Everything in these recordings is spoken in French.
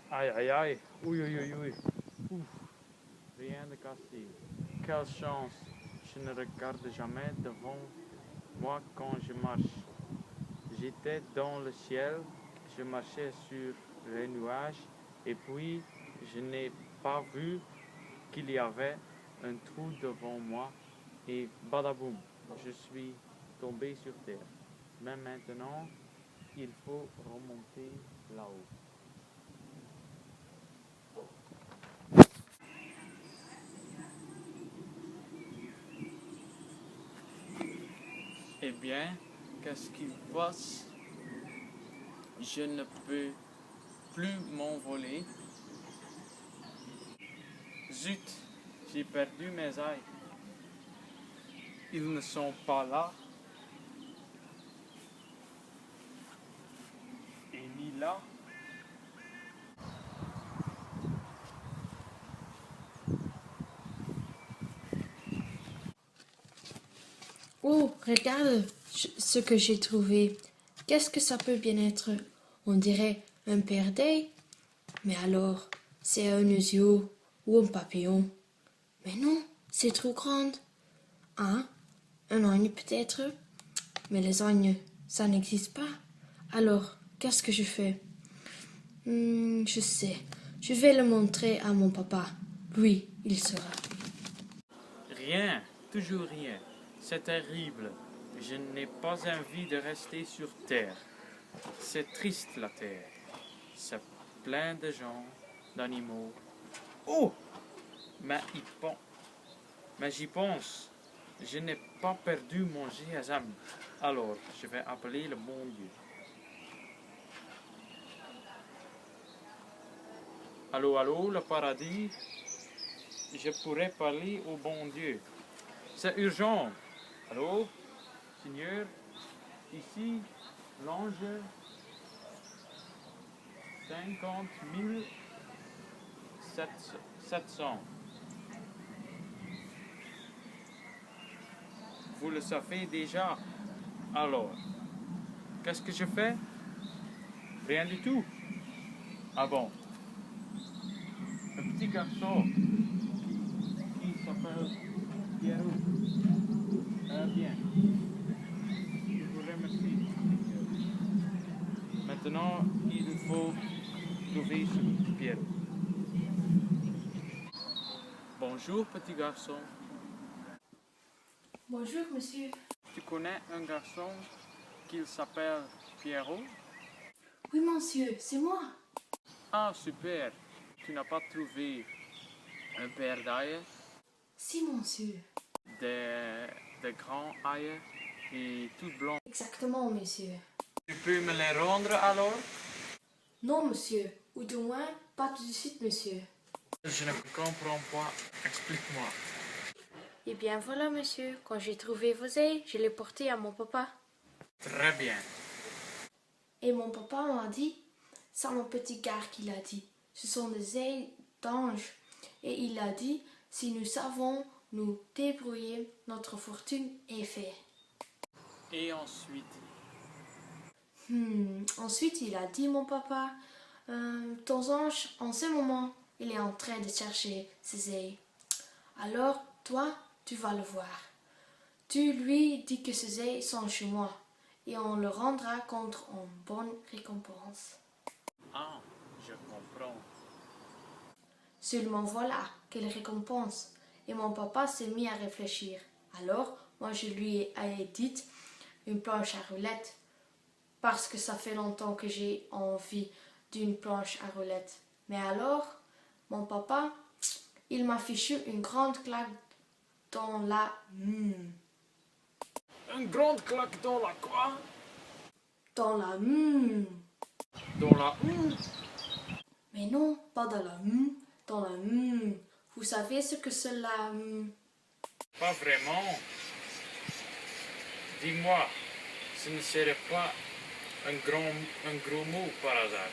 Aïe, aïe, aïe. Oui, oui, oui, oui. Ouf. Rien de cassé. Quelle chance. Je ne regarde jamais devant moi quand je marche. J'étais dans le ciel, je marchais sur les nuages, et puis je n'ai pas vu qu'il y avait un trou devant moi, et badaboum, je suis tombé sur terre. Mais maintenant, il faut remonter là-haut. Eh bien, qu'est-ce qui se passe? Je ne peux plus m'envoler. Zut, j'ai perdu mes ailes. Ils ne sont pas là, et ni là. Oh, regarde ce que j'ai trouvé. Qu'est-ce que ça peut bien être? On dirait un perdrix. Mais alors, c'est un oiseau ou un papillon? Mais non, c'est trop grand. Hein? Un oigne peut-être? Mais les ognes, ça n'existe pas. Alors, qu'est-ce que je fais? Je sais. Je vais le montrer à mon papa. Lui, il saura. Rien, toujours rien. C'est terrible. Je n'ai pas envie de rester sur Terre. C'est triste la Terre. C'est plein de gens, d'animaux. Oh! Mais j'y pense. Je n'ai pas perdu mon GSM. Alors, je vais appeler le bon Dieu. Allô, allô, le paradis? Je pourrais parler au bon Dieu. C'est urgent. Allô? Seigneur? Ici, l'ange 50 700. Vous le savez déjà. Alors, qu'est-ce que je fais? Rien du tout. Ah bon? Un petit garçon qui s'appelle Pierrot. Bien. Je vous remercie, Seigneur. Maintenant, il faut trouver ce Pierrot. Bonjour, petit garçon. Bonjour, monsieur. Tu connais un garçon qui s'appelle Pierrot? Oui, monsieur, c'est moi. Ah, super. Tu n'as pas trouvé un père d'ail, Si, monsieur. des grands ailes et tout blanc. Exactement, monsieur. Tu peux me les rendre alors? Non, monsieur. Ou du moins, pas tout de suite, monsieur. Je ne comprends pas. Explique-moi. Eh bien, voilà, monsieur. Quand j'ai trouvé vos ailes, je les porté à mon papa. Très bien. Et mon papa m'a dit, c'est mon petit gars qui l'a dit, ce sont des ailes d'ange. Et il a dit, si nous savons nous débrouiller, notre fortune est faite. Et ensuite? Ensuite, il a dit, mon papa, ton ange, en ce moment, il est en train de chercher ses ailes. Alors, toi, tu vas le voir. Tu lui dis que ses ailes sont chez moi et on le rendra contre une bonne récompense. Ah, je comprends. Seulement voilà, quelle récompense. Et mon papa s'est mis à réfléchir. Alors, moi je lui ai dit une planche à roulettes. Parce que ça fait longtemps que j'ai envie d'une planche à roulettes. Mais alors, mon papa, il m'a fichu une grande claque dans la... Une grande claque dans la quoi? Dans la... Dans la... Mais non, pas dans la... Dans la... Vous savez ce que c'est la... Pas vraiment. Dis-moi, ce ne serait pas un gros mot par hasard?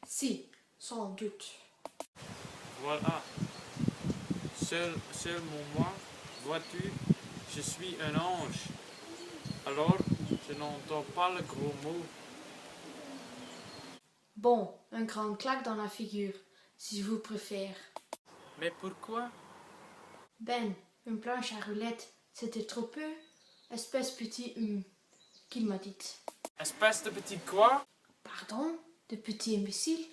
Si, sans doute. Voilà. Seulement moi, vois-tu, je suis un ange. Alors, je n'entends pas le gros mot. Bon, un grand claque dans la figure, si vous préférez. Mais pourquoi? Ben, une planche à roulettes, c'était trop peu. Espèce petit qu'il m'a dit. Espèce de petit quoi? Pardon, de petit imbécile.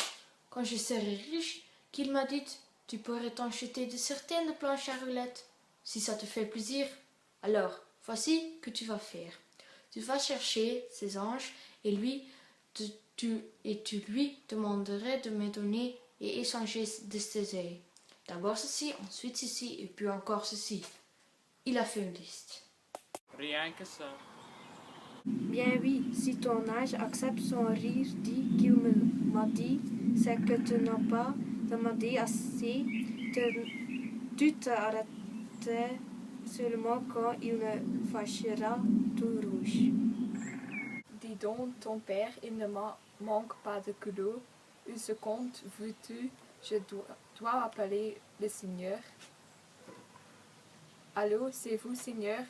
Quand je serai riche, qu'il m'a dit, tu pourrais t'en acheter de certaines planches à roulettes. Si ça te fait plaisir. Alors, voici ce que tu vas faire. Tu vas chercher ces anges et tu lui demanderais de me donner et échanger de ses œils. D'abord ceci, ensuite ceci et puis encore ceci. Il a fait une liste. Rien que ça. Bien oui, si ton âge accepte son rire dit qu'il m'a dit, c'est que tu n'as pas demandé assez, tu t'arrêtais seulement quand il me fâchera tout rouge. Dis donc, ton père, il ne manque pas de culot. Une seconde, veux-tu, je dois appeler le Seigneur. Allô, c'est vous, Seigneur?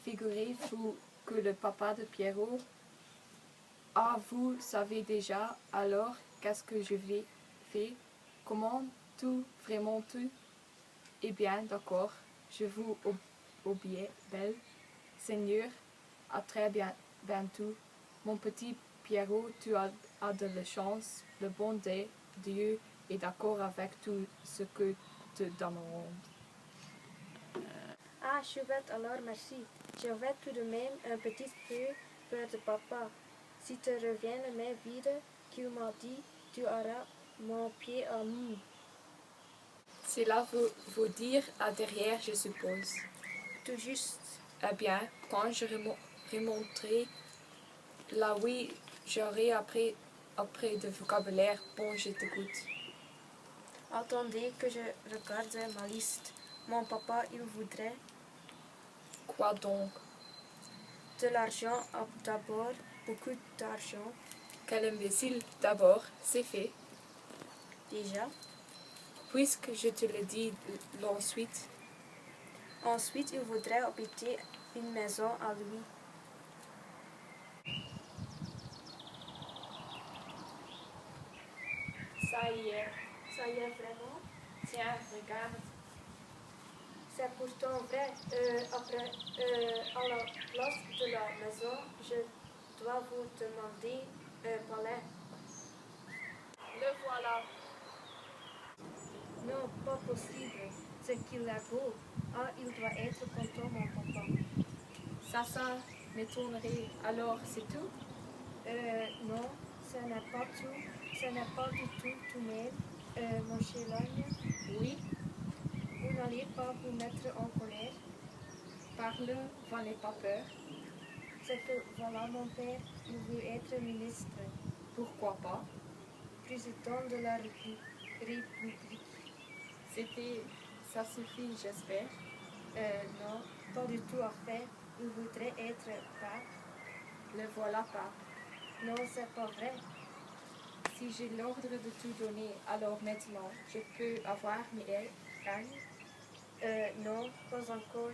Figurez-vous que le papa de Pierrot. Ah, vous savez déjà, alors, qu'est-ce que je vais faire? Comment tout, vraiment tout? Eh bien, d'accord, je vous obéis, belle. Seigneur, à très bientôt. Mon petit Pierrot, tu as de la chance. Le bon Dieu est d'accord avec tout ce que te demandes. Ah, chouette, alors merci. Je vais tout de même un petit peu peur de papa. Si tu reviens le même vide qu'il m'a dit, tu auras mon pied à mou. Cela veut dire à derrière, je suppose. Tout juste. Eh bien, quand je remonterai là, oui, j'aurai appris de vocabulaire. Bon, je t'écoute. Attendez que je regarde ma liste. Mon papa, il voudrait Quoi donc? de l'argent d'abord, beaucoup d'argent Quel imbécile! D'abord, c'est fait. déjà. Puisque je te le dis l'ensuite. Ensuite, il voudrait habiter une maison à lui. Ça y est. Ça y est vraiment? Tiens, regarde. C'est pourtant vrai. Après, à la place de la maison, je dois vous demander un palais. Le voilà. Non, pas possible. C'est qu'il est beau. Ah, il doit être content, mon papa. Ça m'étonnerait. Alors, c'est tout? Non, ce n'est pas tout. Ce n'est pas du tout même. Mon cher Logne, Oui. vous n'allez pas vous mettre en colère. Parle, n'aie pas peur. C'est que, voilà, mon père, il veut être ministre, Pourquoi pas? président de la République. Ça suffit, j'espère. Non, pas du tout à fait. Il voudrait être pape. Le voilà pas. Non, c'est pas vrai. Si j'ai l'ordre de tout donner, alors maintenant, je peux avoir mes règnes. Non, pas encore.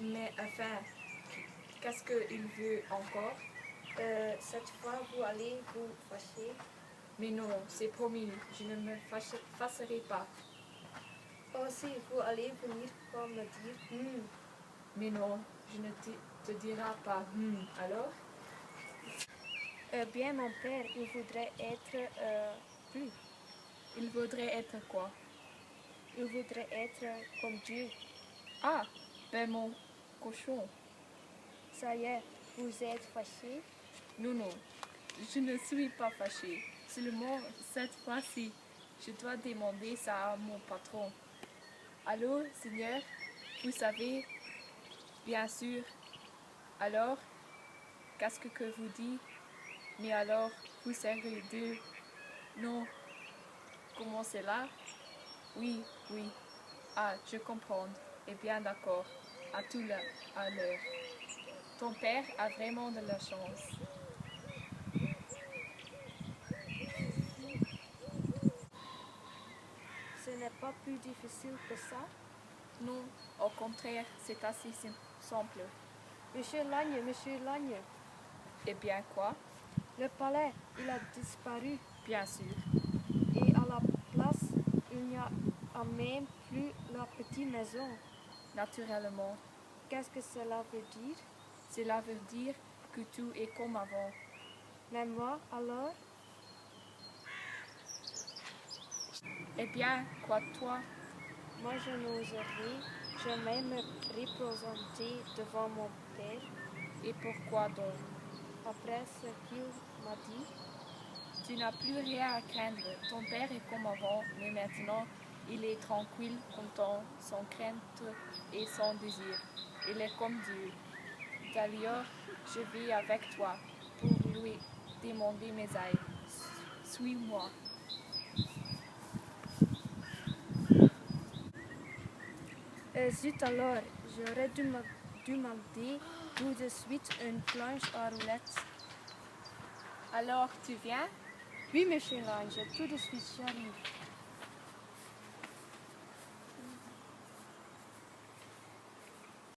Mais enfin, qu'est-ce qu'il veut encore? Cette fois, vous allez vous fâcher. Mais non, c'est promis, je ne me fâcherai pas. Oh, si vous allez venir pas me dire, Mais non, je ne te dirai pas. Alors? bien, mon père, il voudrait être plus. Il voudrait être quoi? Il voudrait être comme Dieu. Ah, ben mon cochon. Ça y est, vous êtes fâché. Non, je ne suis pas fâchée. Seulement, cette fois-ci, je dois demander ça à mon patron. Allô, Seigneur, vous savez, bien sûr. Alors, qu'est-ce que vous dites? Mais alors, vous serez deux. Non, comment c'est là? Oui. Ah, je comprends. Eh bien, d'accord. À l'heure. Ton père a vraiment de la chance. Ce n'est pas plus difficile que ça. Non, au contraire, c'est assez simple. Monsieur Lagne. Eh bien, quoi? Le palais, il a disparu. Bien sûr. Et à la place, il n'y a même plus la petite maison. Naturellement. Qu'est-ce que cela veut dire? Cela veut dire que tout est comme avant. Mais moi, alors? Eh bien, quoi de toi? Moi, je n'oserais jamais me représenter devant mon père Et pourquoi donc? après ce qu'il m'a dit. Tu n'as plus rien à craindre. Ton père est comme avant, mais maintenant, il est tranquille, content, sans crainte et sans désir. Il est comme Dieu. D'ailleurs, je vais avec toi pour lui demander mes ailes. Suis-moi. Zut alors, j'aurais dû me demander tout de suite une planche à roulettes. Alors, tu viens? Oui, mes chers anges, tout de suite j'arrive.